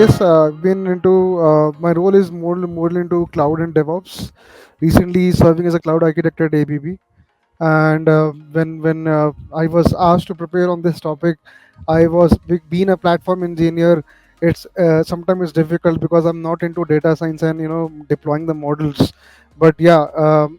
yes, been into my role is more into cloud and DevOps. Recently, serving as a cloud architect at ABB. And when I was asked to prepare on this topic, I was being a platform engineer. It's sometimes it's difficult because I'm not into data science and deploying the models. But yeah,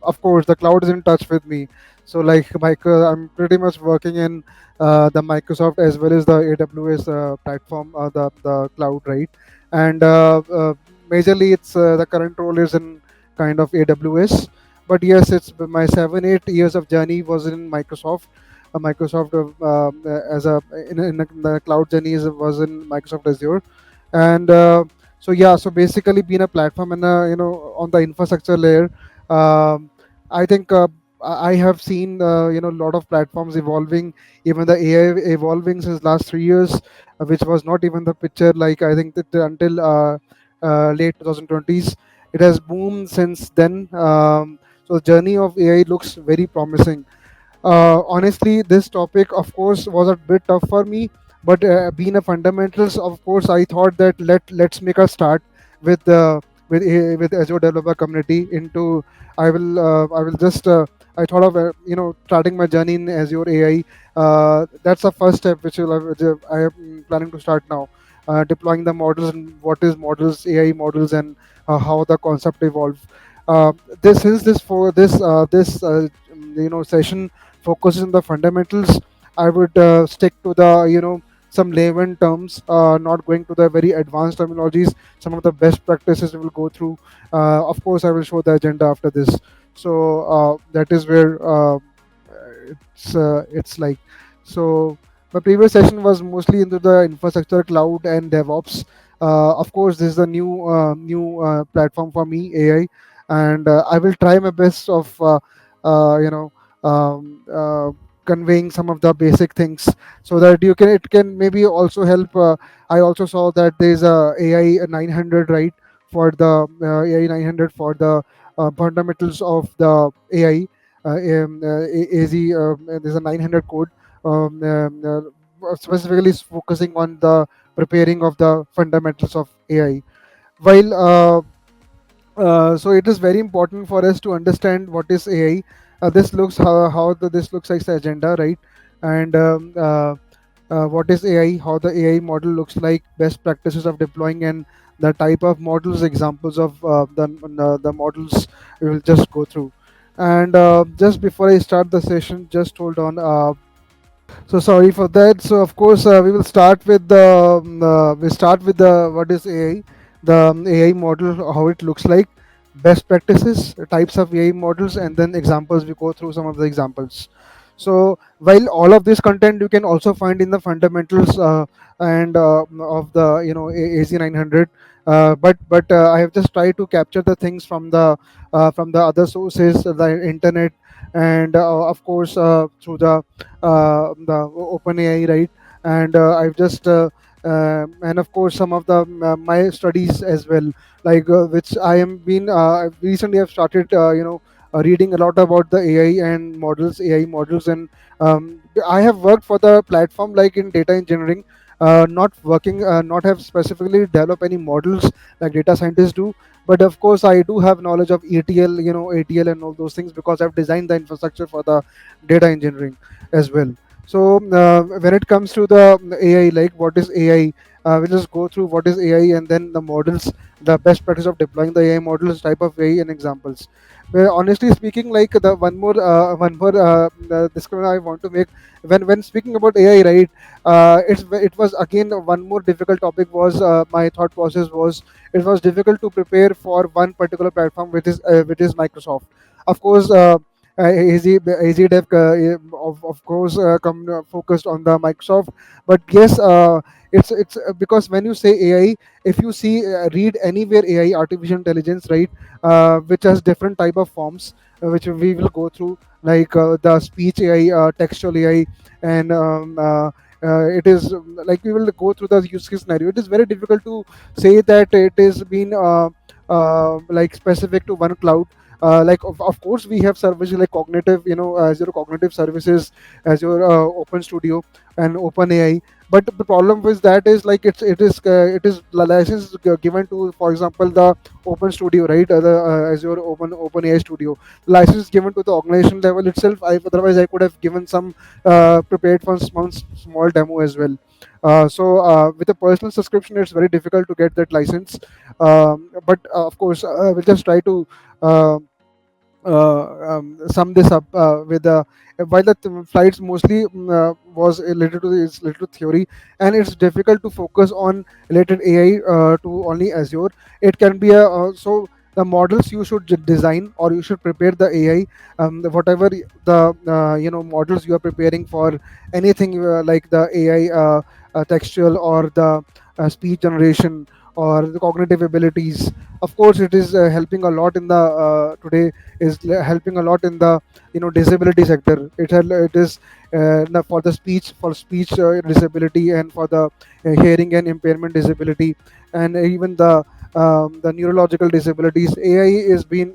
of course, the cloud is in touch with me. So like I'm pretty much working in the Microsoft as well as the AWS platform, the cloud, right? And majorly, it's the current role is in kind of AWS. But yes, it's my 7 8 years of journey was in Microsoft. Microsoft as a in the cloud journey was in Microsoft Azure. And so yeah, so basically being a platform and on the infrastructure layer. um, I think I have seen a lot of platforms evolving, even the AI evolving since last 3 years, which was not even the picture, like I think that until late 2020s. It has boomed since then. So the journey of AI looks very promising. Honestly, this topic, of course, was a bit tough for me, but being a fundamentals, of course, I thought that let's make a start with the with Azure developer community. Into I will just I thought of starting my journey in Azure AI. That's the first step which I am planning to start now. Deploying the models and what is models, AI models, and how the concept evolve. Uh, this is this for this session focuses on the fundamentals. I would stick to the some layman terms, not going to the very advanced terminologies. Some of the best practices we will go through. Of course, I will show the agenda after this. So that is where it's like so. My previous session was mostly into the infrastructure, cloud, and DevOps. Of course, this is a new platform for me, AI, and I will try my best of uh, you know um, uh, conveying some of the basic things so that you can it can maybe also help. I also saw that there's a AI 900, right, for the AI 900 for the fundamentals of the AI. AZ, there's a 900 code, specifically focusing on the preparing of the fundamentals of AI. While so it is very important for us to understand what is AI. This looks this looks like the agenda, right? And what is AI, how the AI model looks like, best practices of deploying, and the type of models, examples of the models we will just go through. And just before I start the session, just hold on. So sorry for that. So of course we will start with the what is AI, the AI model, how it looks like, best practices, types of AI models, and then examples. We go through some of the examples. So while all of this content you can also find in the fundamentals and of the AZ900, but I have just tried to capture the things from the other sources, the internet, and of course through the OpenAI, right? And I've just and of course some of the my studies as well, like which I am been recently I've started reading a lot about the AI models, and I have worked for the platform like in data engineering. Not have specifically developed any models like data scientists do, but of course I do have knowledge of ETL, ATL, and all those things because I've designed the infrastructure for the data engineering as well. So when it comes to the AI, like what is AI, we'll just go through what is AI and then the models, the best practice of deploying the AI models, type of AI, and examples. Well, honestly speaking, like the one more disclaimer I want to make when speaking about AI, right? It was again one more difficult topic was my thought process was it was difficult to prepare for one particular platform, which is Microsoft. Of course, AZ Dev, of course, focused on the Microsoft. But yes, it's because when you say AI, if you see read anywhere AI, artificial intelligence, right, which has different type of forms, which we will go through, like the speech AI, textual AI, and it is like we will go through the use case scenario. It is very difficult to say that it is been like specific to one cloud. Of course we have services like cognitive, Azure cognitive services, Azure Open Studio and Open AI. But the problem with that is like it is the license given to, for example, the Open Studio, right? The Azure Open AI Studio license is given to the organization level itself. Otherwise I could have given some prepared for small demo as well. With a personal subscription, it's very difficult to get that license. But of course, we'll just try to uh, sum this up with while the flights mostly was related to is related to theory, and it's difficult to focus on related AI to only Azure. It can be so the models you should design, or you should prepare the AI, whatever the models you are preparing for anything like the AI textual or the speech generation or the cognitive abilities. Of course, it is helping a lot in the today is helping a lot in the disability sector. It is for the speech disability, and for the hearing and impairment disability, and even the neurological disabilities. AI is been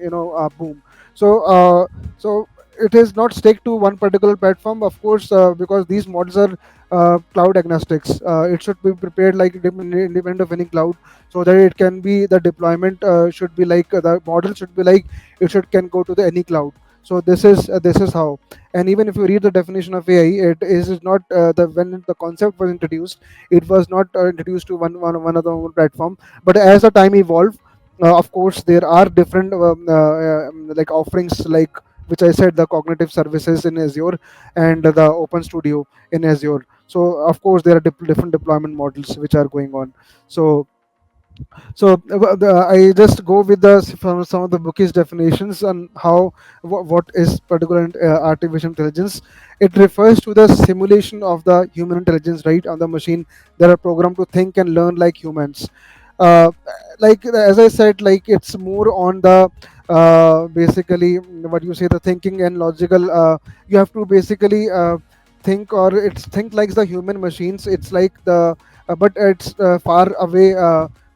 boom. So it is not stick to one particular platform, of course, because these models are cloud agnostics. It should be prepared like independent of any cloud, so that it can be the deployment should be like the model should be like it should can go to the any cloud. So this is how. And even if you read the definition of AI, it is not the when the concept was introduced, it was not introduced to one of the one platform. But as the time evolved, of course there are different like offerings, like which I said, the cognitive services in Azure and the Open Studio in Azure. So of course there are different deployment models which are going on. So I just go with from some of the bookish definitions on how what is particular artificial intelligence. It refers to the simulation of the human intelligence, right, on the machine that are programmed to think and learn like humans. Uh, like as I said, like it's more on the basically what you say, the thinking and logical. You have to basically think, or it's think like the human machines. It's like the but it's far away.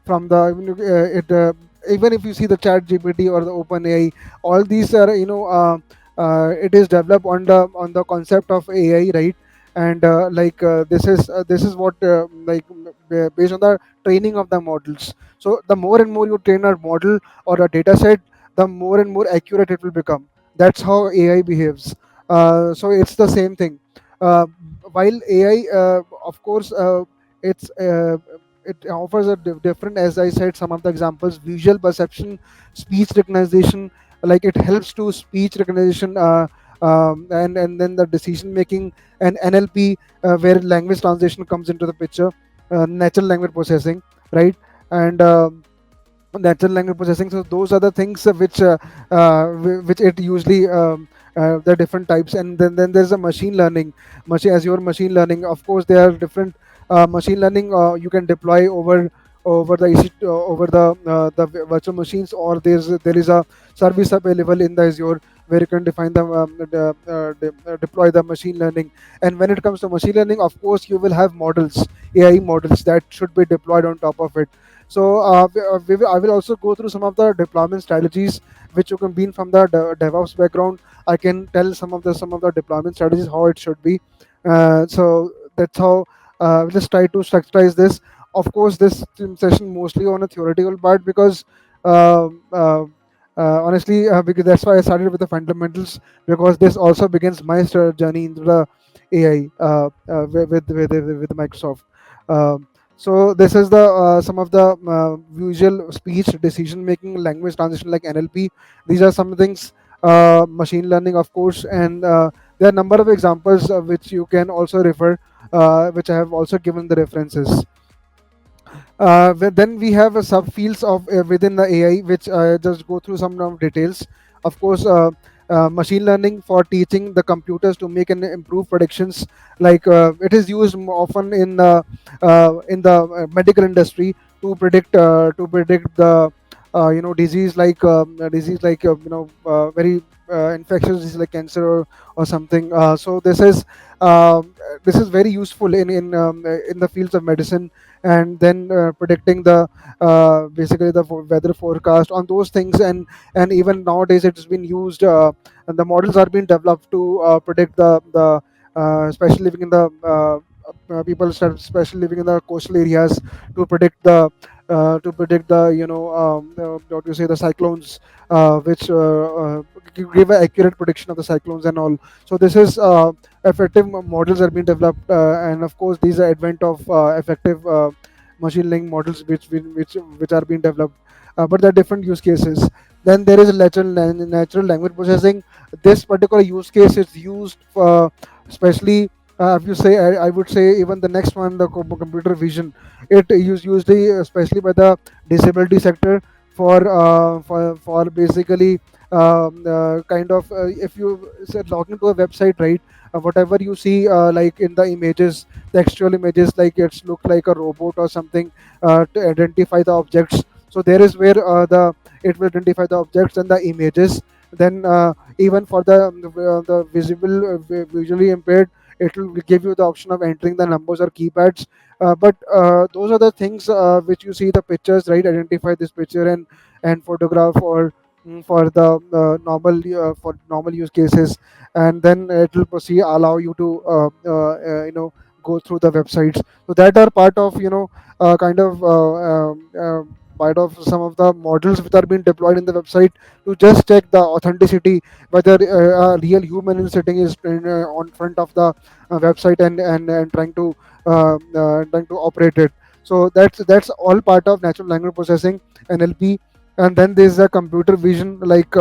From the it even if you see the chat gpt or the open AI, all these are it is developed on the concept of AI, right? And this is what based on the training of the models. So the more and more you train a model or a data set, the more and more accurate it will become. That's how AI behaves. So it's the same thing. uh, while AI, of course, it's it offers a different, as I said, some of the examples: visual perception, speech recognition, like it helps to speech recognition, and then the decision making, and NLP, where language translation comes into the picture, natural language processing, right? And natural language processing. So those are the things which it usually the different types. And then there's a machine learning, machine as your machine learning. Of course there are different machine learning you can deploy over the over the virtual machines, or there is a service available in the Azure where you can define deploy the machine learning. And when it comes to machine learning, of course you will have models, AI models that should be deployed on top of it. So I will also go through some of the deployment strategies which you can be from the DevOps background. I can tell some of the deployment strategies how it should be. So that's how we'll just try to structurize this. Of course, this session mostly on a theoretical part, because um uh, honestly, because that's why I started with the fundamentals, because this also begins my journey into the AI with Microsoft. Um so this is the some of the visual speech decision making, language transition like NLP. These are some things. Machine learning, of course, and there are a number of examples which you can also refer, which I have also given the references. Then we have a subfields of within the AI, which just go through some of details. Of course, machine learning for teaching the computers to make and improve predictions. Like it is used often in the medical industry to predict the disease like very infectious disease like cancer or something. So this is very useful in the fields of medicine, and then predicting the basically the weather forecast on those things. And even nowadays it's been used, and the models are being developed to predict the especially living in the people especially living in the coastal areas, to predict the what you say, the cyclones, which give an accurate prediction of the cyclones and all. So this is effective models are being developed, and of course these are advent of effective machine learning models which are being developed. But there are different use cases. Then there is natural language processing. This particular use case is used for, especially if you say, I would say even the next one, the computer vision. It is usually, especially by the disability sector, for basically kind of if you say log into a website, right? Whatever you see, like in the images, textual images, like it's look like a robot or something, to identify the objects. So there is where the it will identify the objects and the images. Then even for the visible visually impaired, it will give you the option of entering the numbers or keypads. But those are the things which you see the pictures, right? Identify this picture and photograph, or for the for normal use cases. And then it will proceed allow you to go through the websites. So that are part of kind of part of some of the models which are being deployed in the website, to just check the authenticity, whether a real human is sitting on front of the website, and trying to operate it. So that's all part of natural language processing, NLP. And then there's a computer vision, like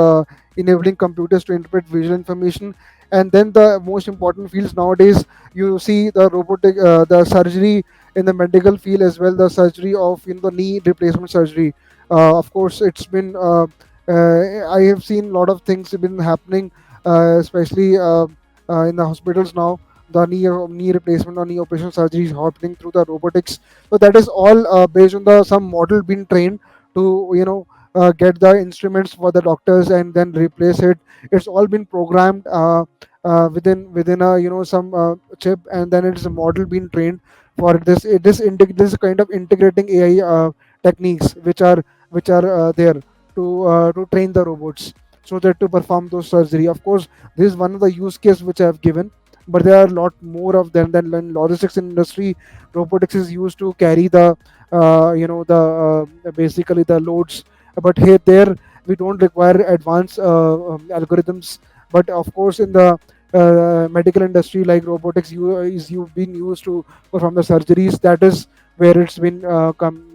enabling computers to interpret visual information. And then the most important fields nowadays, you see the robotic, the surgery in the medical field as well, the surgery of the knee replacement surgery. Of course, it's been I have seen a lot of things have been happening, especially in the hospitals now. The knee replacement or knee operation surgery is happening through the robotics. So that is all based on the some model being trained to get the instruments for the doctors and then replace it. It's all been programmed within a some chip, and then it's a model being trained for this. This kind of integrating AI techniques which are there to train the robots, so that to perform those surgery. Of course, this is one of the use case which I have given, but there are a lot more of them. Than in logistics industry, robotics is used to carry the basically the loads. But here there we don't require advanced algorithms. But of course, in the medical industry, like robotics you've been used to perform the surgeries. That is where it's been come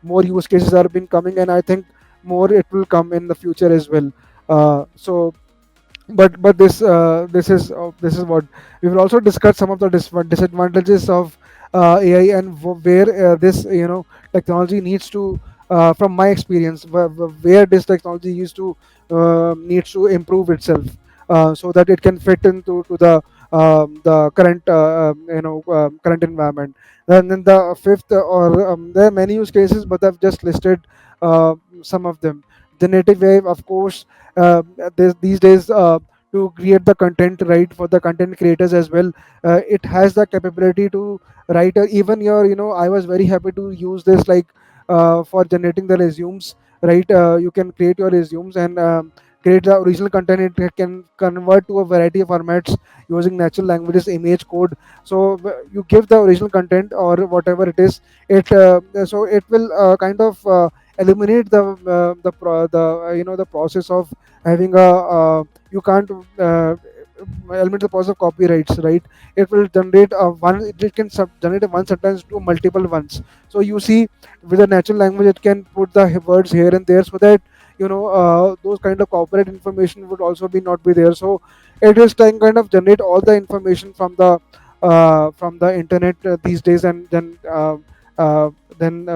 more use cases are been coming, and I think more it will come in the future as well. So but this is what we will also discuss some of the disadvantages of AI, and where this technology needs to, from my experience, where this technology needs to improve itself, so that it can fit into to the current current environment. Then the fifth, or there are many use cases, but I've just listed some of them. The native wave, of course, these days, to create the content, right, for the content creators as well. It has the capability to write even your I was very happy to use this, like for generating the resumes, right? You can create your resumes and create the original content. It can convert to a variety of formats using natural languages, image code. So you give the original content or whatever it is, it so it will kind of eliminate the process of having a you can't eliminate the process of copyrights, right? It will generate it can generate one sentence to multiple ones. So you see, with a natural language it can put the words here and there, so that those kind of corporate information would also be not be there. So it is kind of generate all the information from the internet these days. And then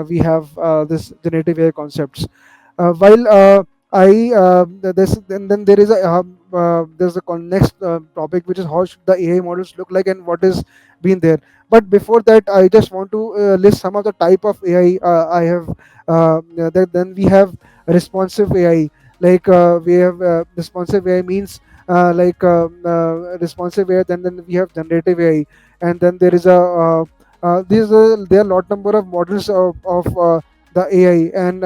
we have this generative AI concepts. While I this then there is a next topic, which is how should the AI models look like, and what is been there. But before that, I just want to list some of the type of AI I have. Then we have responsive AI. Like we have responsive AI means responsive AI. Then we have generative AI, and then there is a there are lot number of models of the AI, and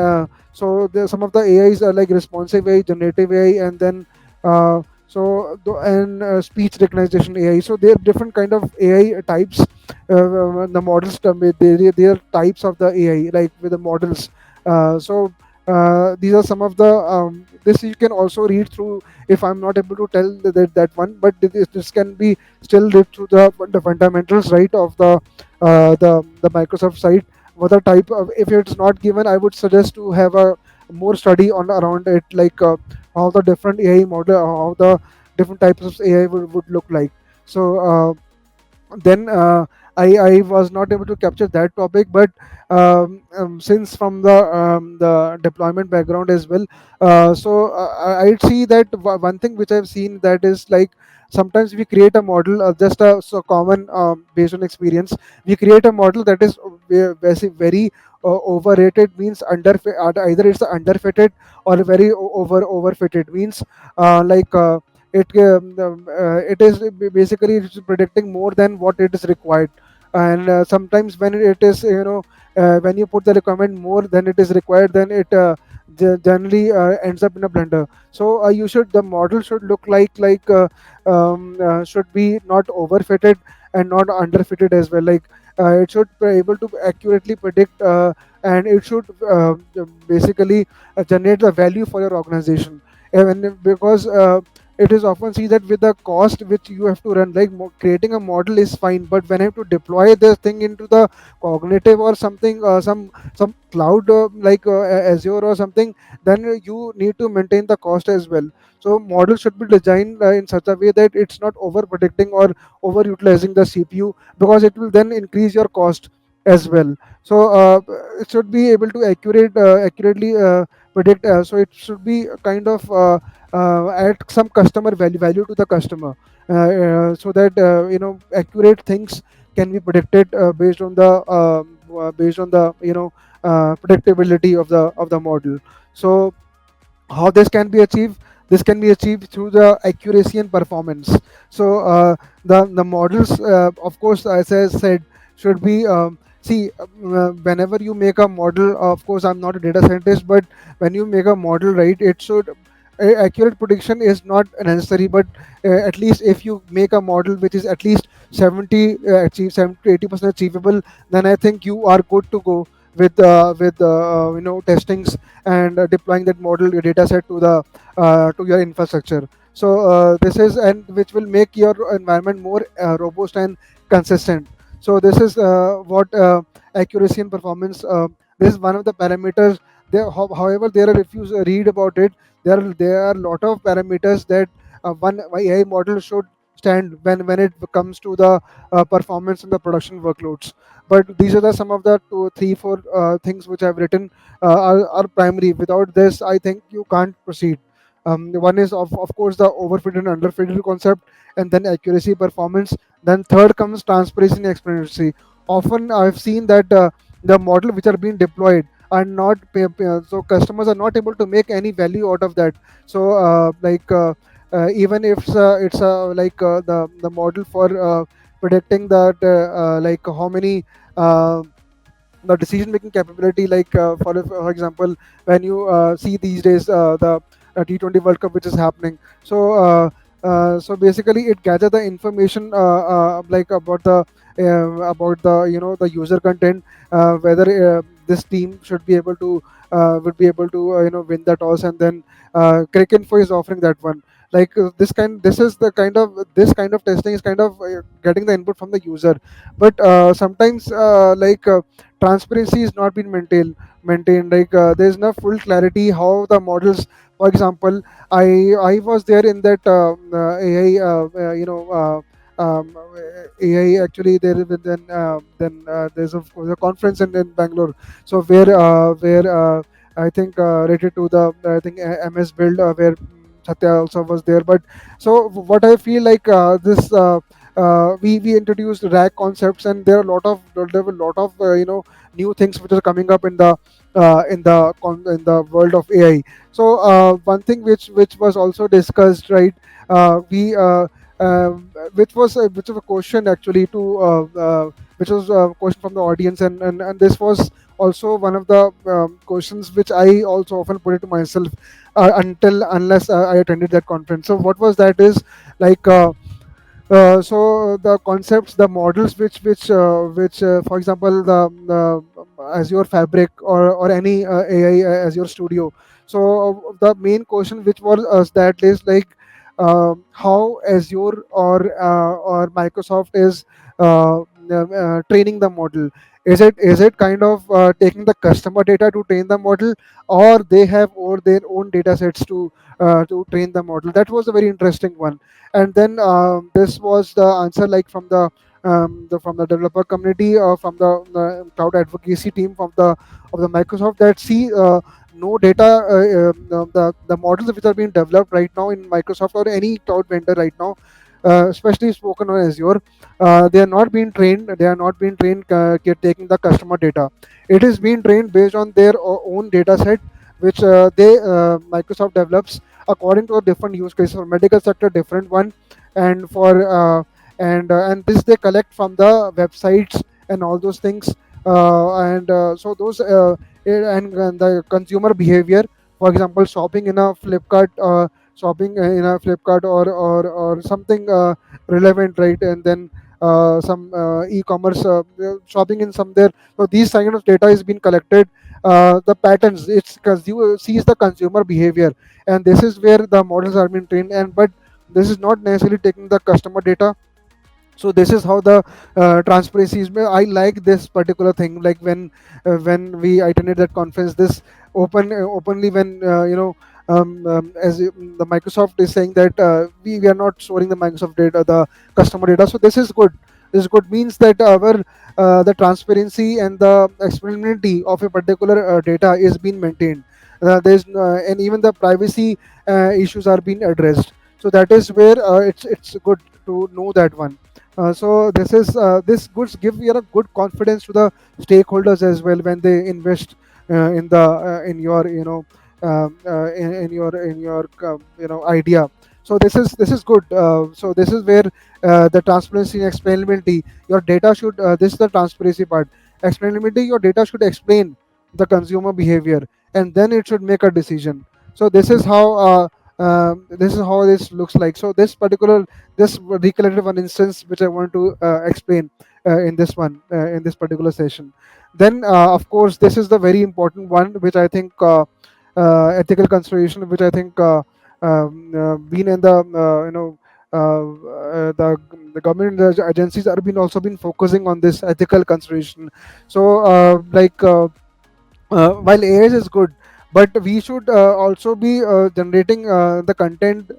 so there some of the AIs are like responsive AI, generative AI, and then speech recognition AI. So there are different kind of AI types. The models, they are types of the AI, like with the models. These are some of the this you can also read through. If I'm not able to tell that one, but this can be still read through the fundamentals, right, of the Microsoft site. What the type of, if it's not given, I would suggest to have a more study on around it, like how the different AI model, how the different types of AI would look like. So then I was not able to capture that topic, but since from the deployment background as well, I'd see that one thing which I've seen, that is like sometimes we create a model, just a so common based on experience, we create a model that is very overrated, means either it's underfitted or very overfitted, means like it is basically it's predicting more than what it is required. And sometimes when it is, when you put the requirement more than it is required, then it generally ends up in a blender. So you should the model should look should be not overfitted and not underfitted as well. Like it should be able to accurately predict, and it should basically generate the value for your organization. And because it is often see that with the cost which you have to run, like creating a model is fine, but when I have to deploy this thing into the cognitive or something, some cloud Azure or something, then you need to maintain the cost as well. So model should be designed in such a way that it's not over predicting or over utilizing the CPU, because it will then increase your cost as well. So it should be able to accurately predict, so it should be kind of add some customer value to the customer, so that accurate things can be predicted based on the predictability of the model. So how this can be achieved, this can be achieved through the accuracy and performance. So the models, of course, as I said, should be whenever you make a model, of course I'm not a data scientist, but when you make a model, right, it should accurate prediction is not necessary, but at least if you make a model which is at least 70 to 80% achievable, then I think you are good to go with testings and deploying that model your data set to your infrastructure. So this is, and which will make your environment more robust and consistent. So this is what accuracy and performance, this is one of the parameters there. However, there are, if you read about it, there are a lot of parameters that one AI model should stand when it comes to the performance in the production workloads. But these are some of the two, three, four things which I've written are primary. Without this, I think you can't proceed. One is of course the overfitted and underfitted concept, and then accuracy, performance. Then third comes transparency and explanatory. Often I've seen that the model which are being deployed are not so customers are not able to make any value out of that. So even if the model for predicting that like how many uh, the decision making capability, like for example, when you see these days the T20 World Cup which is happening. So so basically it gather the information like about the the user content, whether this team should be able to would be able to win the toss, and then Cricinfo is offering that one. Like this kind of testing is kind of getting the input from the user. But sometimes transparency is not been maintained. Like there's no full clarity how the models, for example, I was there in that AI AI actually there. Then there's of course a conference in Bangalore, so where I think related to the I think MS build, where Satya also was there. But so what I feel like this we introduced rack concepts, and there were a lot of new things which are coming up in the world of AI. So one thing which was also discussed, right? We which was a question actually to which was a question from the audience, and this was also one of the questions which I also often put it to myself until unless I attended that conference. So what was that is like. So the concepts, the models which for example the Azure Fabric or any AI Azure Studio. So the main question which was that is like how Azure or Microsoft is training the model. Is it kind of taking the customer data to train the model, or they have or their own data sets to train the model? That was a very interesting one. And then this was the answer like from the developer community or from the cloud advocacy team of the Microsoft, that see no data the models which are being developed right now in Microsoft or any cloud vendor right now, especially spoken on Azure, they are not being trained taking the customer data. It is being trained based on their own data set, which they Microsoft develops according to a different use case. For medical sector, different one, and for and this they collect from the websites and all those things, and so those and the consumer behavior, for example shopping in a Flipkart, shopping in a Flipkart or something relevant, right? And then some e-commerce shopping in some there. So these kind of data is being collected, the patterns, it's because you sees the consumer behavior, and this is where the models are being trained. And but this is not necessarily taking the customer data. So this is how the transparency is made. I like this particular thing, like when we attended that conference, this openly when the Microsoft is saying that we are not storing the Microsoft data, the customer data. So this is good. This is good means that our the transparency and the explainability of a particular data is being maintained. And even the privacy issues are being addressed. So that is where it's good to know that one. So this goods give a good confidence to the stakeholders as well when they invest in your in your idea. So this is good. So this is where the transparency and explainability. Your data should this is the transparency part. Explainability. Your data should explain the consumer behavior, and then it should make a decision. So this is how this looks like. So this recollected one instance which I want to explain in this particular session. Then of course this is the very important one which I think ethical consideration, which I think been in the the government agencies are been also been focusing on this ethical consideration. So while AI is good, but we should also be generating the content.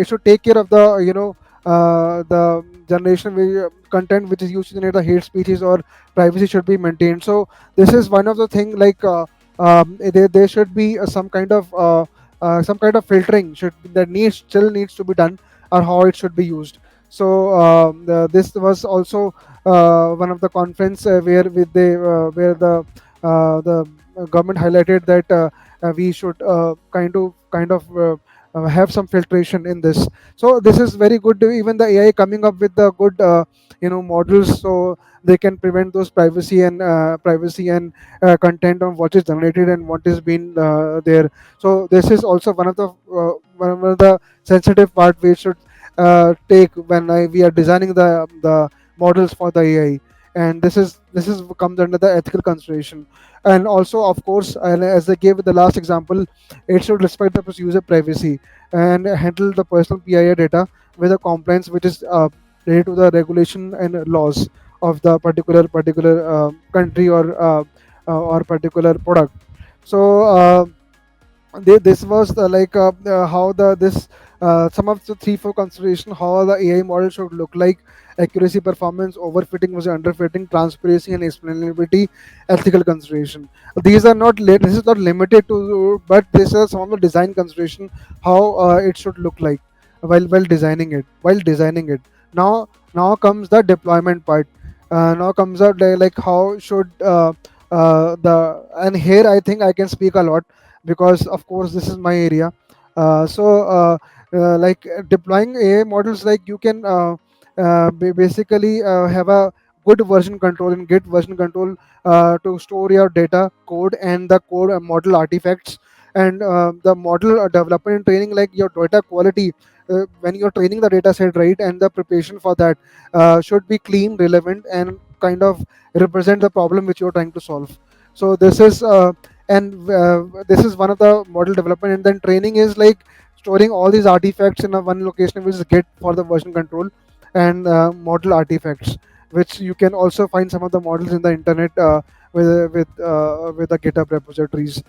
It should take care of the the generation content which is used to generate the hate speeches, or privacy should be maintained. So this is one of the thing like there should be some kind of filtering should that needs still needs to be done, or how it should be used. So this was also one of the conference where the government highlighted that we should have some filtration in this. So this is very good. Even the AI coming up with the good models, so they can prevent those privacy and content on what is generated and what is being there. So this is also one of the sensitive part we should take when we are designing the models for the AI. And this is comes under the ethical consideration. And also of course, and as I gave the last example, it should respect the user privacy and handle the personal PII data with a compliance which is related to the regulation and laws of the particular country or particular product. So this was how the this some of the three four consideration how the AI model should look like: accuracy, performance, overfitting versus underfitting, transparency and explainability, ethical consideration. These are not this is not limited to, but these are some of the design consideration how it should look like while designing it. Now comes the deployment part. Now comes out like how should the and here I think I can speak a lot, because of course this is my area. Like deploying AI models, like you can basically have a good version control and git version control to store your data code and the code model artifacts, and the model development and training, like your data quality when you're training the data set, right, and the preparation for that should be clean, relevant, and kind of represent the problem which you're trying to solve. So this is one of the model development, and then training is like storing all these artifacts in a one location, which is git for the version control, and model artifacts, which you can also find some of the models in the internet with the GitHub repositories.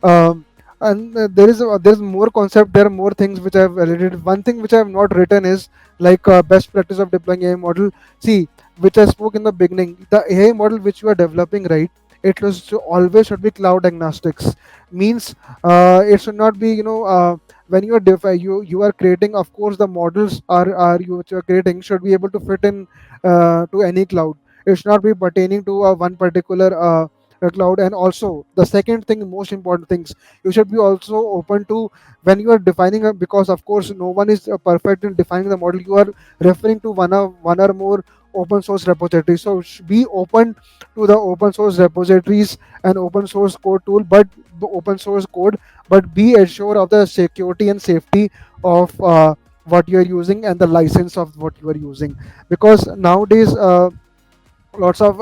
um, and there's more concept, there are more things which I've related. One thing which I have not written is like best practice of deploying AI model. See, which I spoke in the beginning, the AI model which you are developing, right, it was always should be cloud agnostics. Means it should not be, when you are you are creating, of course the models are you which you are creating should be able to fit in to any cloud. It should not be pertaining to one particular cloud. And also the second thing, most important things, you should be also open to when you are defining because of course no one is perfect in defining the model. You are referring to one or more open source repositories, so be open to the open source repositories and open source code tool, but the open source code, but be assured of the security and safety of what you are using and the license of what you are using. Because nowadays lots of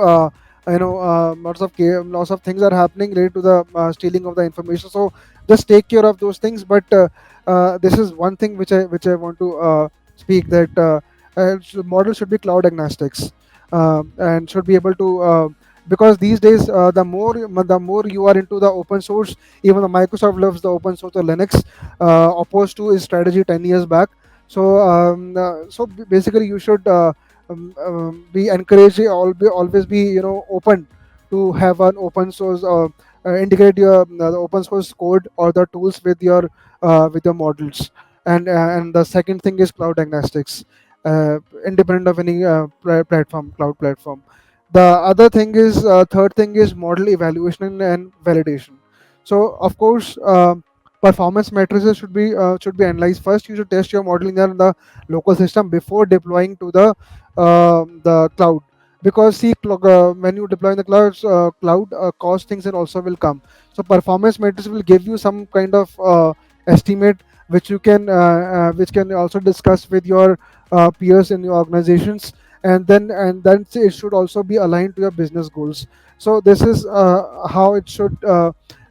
lots of things are happening related to the stealing of the information. So just take care of those things. But this is one thing which I want to speak, that model should be cloud agnostics, and should be able to because these days the more you are into the open source, even the Microsoft loves the open source or Linux, opposed to his strategy 10 years back. So basically you should be encouraged, always be open to have an open source, integrate your the open source code or the tools with your models. And the second thing is cloud agnostics, independent of any platform, cloud platform. The other thing is third thing is model evaluation and validation. So of course performance matrices should be analyzed. First you should test your model in the local system before deploying to the cloud. Because see, when you deploy in the cloud, cost things and also will come. So performance matrix will give you some kind of estimate, which can also discuss with your peers in your organizations. And then it should also be aligned to your business goals. So this is how it should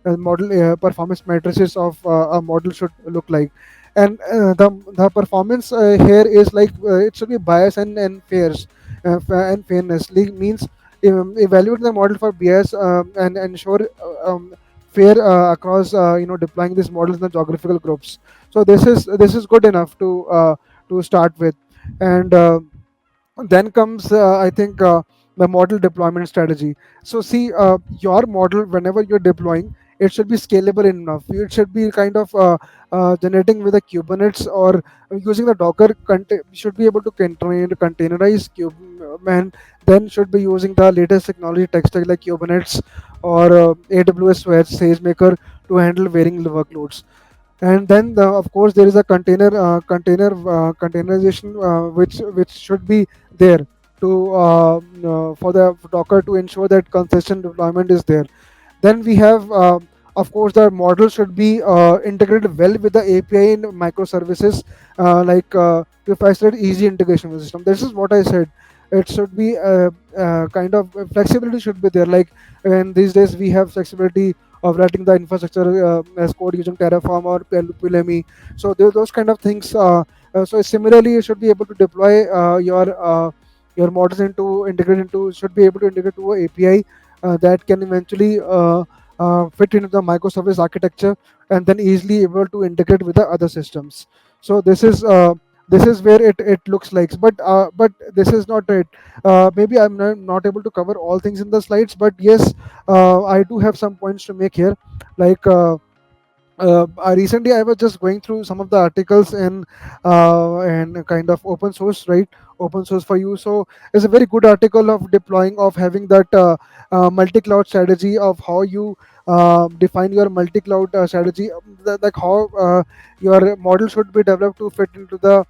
model performance matrices of a model should look like. And the performance here is like it should be bias and fairs, and fairness. Means evaluate the model for bias, and ensure fair across deploying these models in the geographical groups. So this is good enough to start with. And then comes I think the model deployment strategy. So see, your model whenever you're deploying, it should be scalable enough. It should be kind of generating with a Kubernetes or using the Docker should be able to containerize and then should be using the latest technology tech stack like Kubernetes or AWS SageMaker to handle varying workloads. And then of course there is a containerization, which should be there to for the Docker to ensure that consistent deployment is there. Then we have, of course, the model should be integrated well with the API and microservices, to facilitate easy integration with the system. This is what I said. It should be kind of flexibility should be there. Like, and these days we have flexibility of writing the infrastructure as code using Terraform or Pulumi. So those kind of things. So similarly, you should be able to deploy your models into integrate into should be able to integrate to a API that can eventually fit into the microservice architecture, and then easily able to integrate with the other systems. So this is where it looks like. But this is not it. Maybe I'm not able to cover all things in the slides, but yes, I do have some points to make here. Like Recently I was just going through some of the articles in and kind of open source, right? Open source for you. So it's a very good article of deploying, of having that multi-cloud strategy, of how you define your multi-cloud strategy, like how your model should be developed to fit into the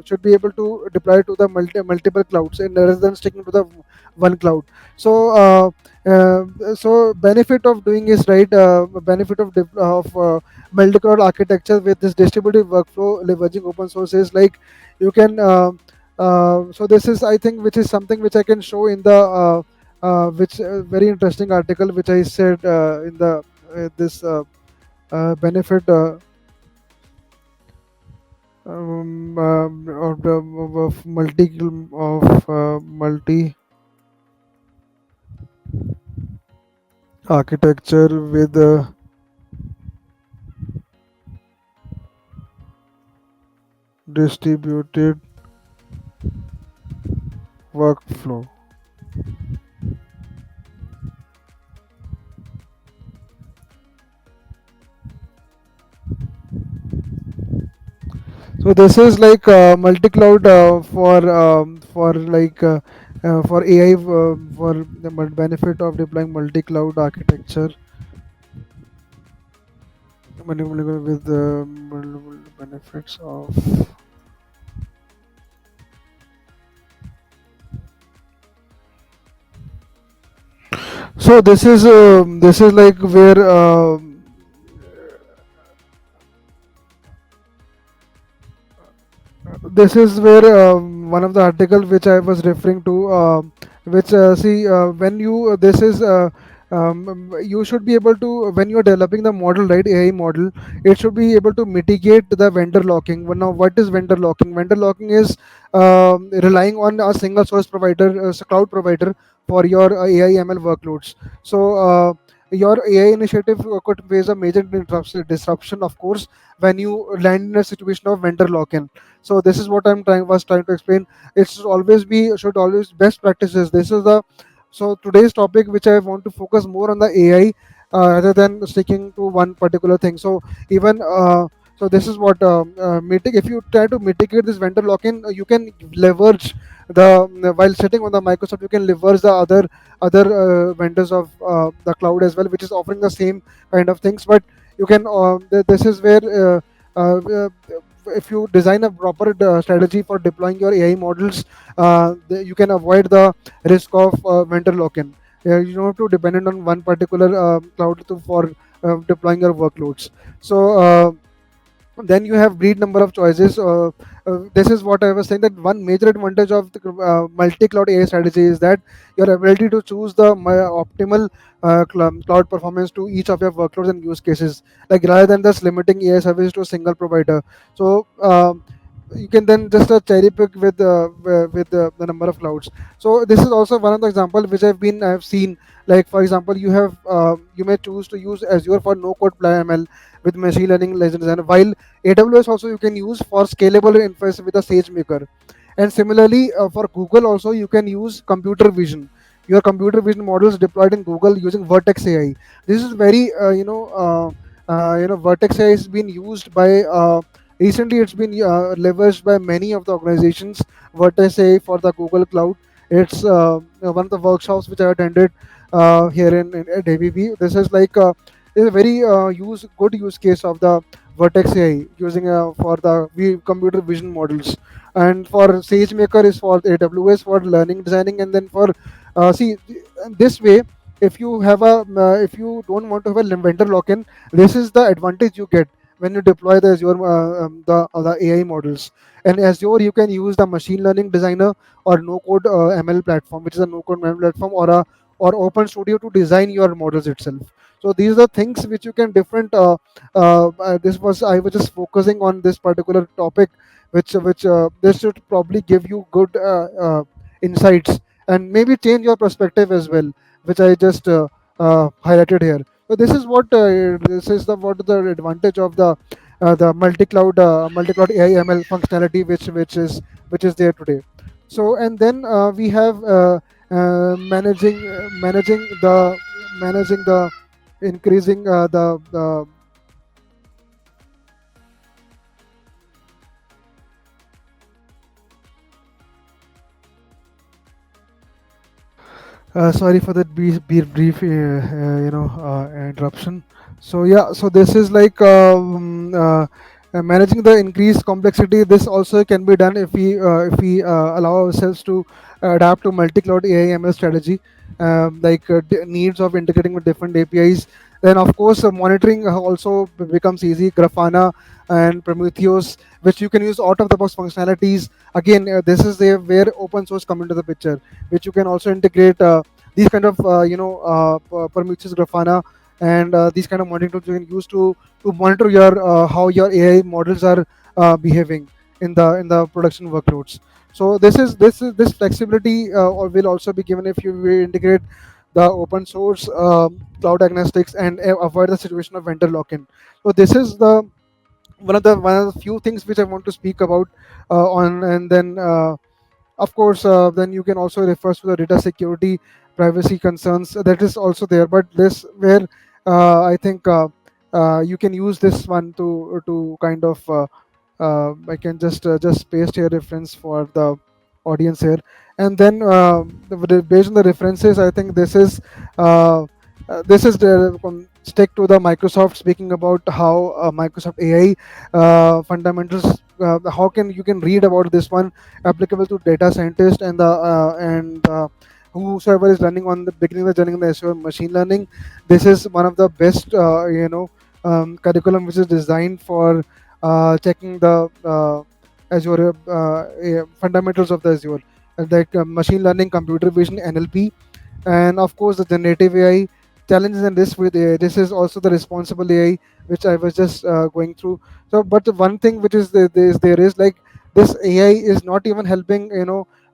should be able to deploy to the multiple clouds, and rather than sticking to the one cloud. So so benefit of doing is, right, benefit of multi-cloud architecture with this distributed workflow leveraging open source is like you can so this is, I think, which is something which I can show in the which very interesting article which I said in the this benefit of the of multi architecture with distributed workflow. So this is like multi-cloud for like for AI for the benefit of deploying multi-cloud architecture with the multiple benefits of. So this is like where this is where one of the article which I was referring to, which see when you this is you should be able to, when you are developing the model, right, AI model, it should be able to mitigate the vendor locking. Well, now what is vendor locking? Vendor locking is relying on a single source provider, cloud provider for your AI ML workloads. So your AI initiative could face a major disruption, of course, when you land in a situation of vendor lock-in. So this is what I'm trying was trying to explain. It should always best practices. This is the, so today's topic which I want to focus more on the AI rather than sticking to one particular thing. So even so this is what if you try to mitigate this vendor lock-in, you can leverage while sitting on the Microsoft, you can leverage the other vendors of the cloud as well, which is offering the same kind of things. But you can this is where uh, if you design a proper strategy for deploying your AI models, you can avoid the risk of vendor lock-in. You don't have to depend on one particular cloud for deploying your workloads. So then you have breed number of choices. This is what I was saying, that one major advantage of the multi-cloud AI strategy is that your ability to choose the optimal cloud performance to each of your workloads and use cases, like rather than just limiting AI service to a single provider. So you can then just cherry pick with the number of clouds. So this is also one of the example which I've seen. Like for example, you may choose to use Azure for no code ML with machine learning legends, and while AWS also you can use for scalable inference with a SageMaker. And similarly, for Google also you can use computer vision. Your computer vision models deployed in Google using Vertex AI. This is very Vertex AI has been used by recently. It's been leveraged by many of the organizations. Vertex AI for the Google Cloud. It's one of the workshops which I attended here in at ABB. This is like is a very good use case of the Vertex AI using for the computer vision models, and for SageMaker is for AWS for learning designing, and then for see this way. If you have a if you don't want to have a vendor lock-in, this is the advantage you get when you deploy the Azure the AI models. And Azure you can use the machine learning designer or no code ML platform, which is a no code ML platform, or Open Studio to design your models itself. So these are things which you can different this was I was just focusing on this particular topic, which this should probably give you good insights and maybe change your perspective as well, which I just highlighted here. So this is what this is the what the advantage of the multi-cloud AI ML functionality which is there today. So and then we have managing the increasing the sorry for that brief, interruption. So yeah, so this is like managing the increased complexity. This also can be done if we allow ourselves to adapt to multi-cloud AI ML strategy, like needs of integrating with different APIs. Then of course monitoring also becomes easy. Grafana and Prometheus, which you can use out of the box functionalities. Again, this is where open source come into the picture, which you can also integrate these kind of Prometheus, Grafana, and these kind of monitoring tools you can use to monitor your how your AI models are behaving in the production workloads. So this flexibility will also be given if you will integrate the open source cloud agnostics and avoid the situation of vendor lock-in. So this is the one of the few things which I want to speak about on, and then of course then you can also refer to the data security privacy concerns that is also there, but this where I think you can use this one to kind of I can just paste here reference for the audience here, and then based on the references, I think this is the stick to the Microsoft speaking about how Microsoft AI fundamentals. How can you can read about this one applicable to data scientist and whosoever is running on the beginning of the journey in the Azure machine learning. This is one of the best curriculum which is designed for checking the Azure fundamentals of the Azure, like machine learning, computer vision, NLP, and of course the generative AI challenges and risks with AI. This is also the responsible AI, which I was just going through. So, but the one thing which is there is like this AI is not even helping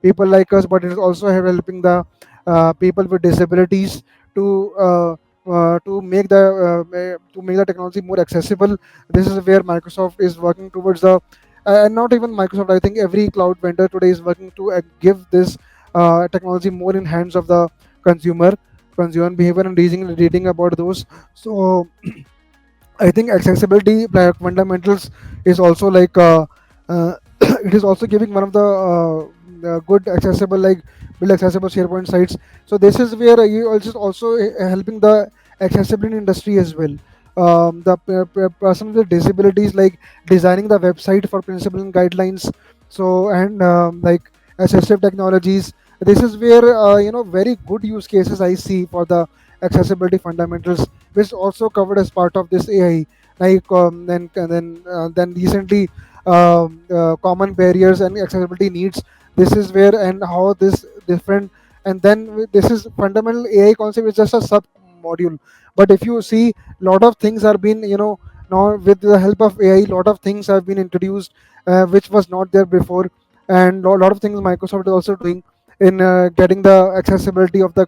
people like us, but it is also helping the people with disabilities to to make the technology more accessible. This is where Microsoft is working towards the and not even Microsoft. I think every cloud vendor today is working to give this technology more in hands of the consumer consumer behavior and reading about those. So I think accessibility like fundamentals is also like it is also giving one of the good accessible like build accessible SharePoint sites. So this is where you also helping the accessibility industry as well. The person with disabilities like designing the website for principle and guidelines. So and like assistive technologies. This is where very good use cases I see for the accessibility fundamentals, which also covered as part of this AI. Like then recently, common barriers and accessibility needs. This is where and how this different, and then this is fundamental AI concept is just a sub module. But if you see, lot of things are being now with the help of AI, lot of things have been introduced which was not there before, and lot of things Microsoft is also doing in getting the accessibility of the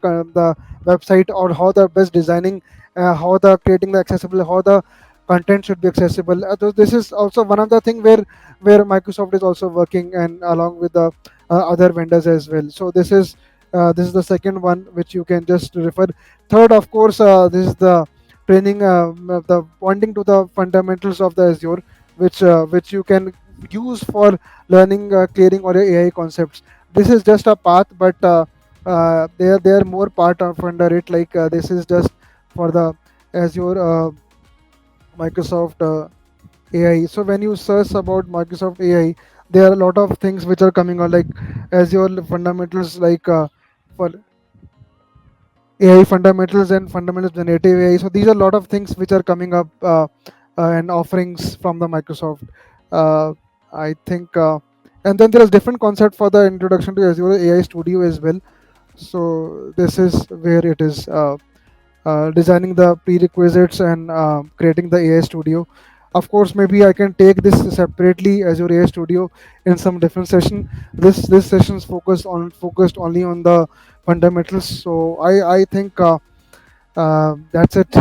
website, or how the best designing, how the creating the accessible, how the content should be accessible. This is also one of the thing where Microsoft is also working and along with the other vendors as well. So this is the second one which you can just refer. Third, of course, this is the training, the pointing to the fundamentals of the Azure, which you can use for learning, clearing or AI concepts. This is just a path, but there are more part of under it. Like this is just for the Azure Microsoft AI. So when you search about Microsoft AI, there are a lot of things which are coming on, like Azure fundamentals, like for AI fundamentals and fundamentals generative AI. So these are a lot of things which are coming up and offerings from the Microsoft. Uh, I think, and then there is different concept for the introduction to Azure AI Studio as well. So this is where it is. Designing the prerequisites and creating the AI Studio. Of course, maybe I can take this separately as your AI Studio in some different session. This session is focused only on the fundamentals. So I think that's it.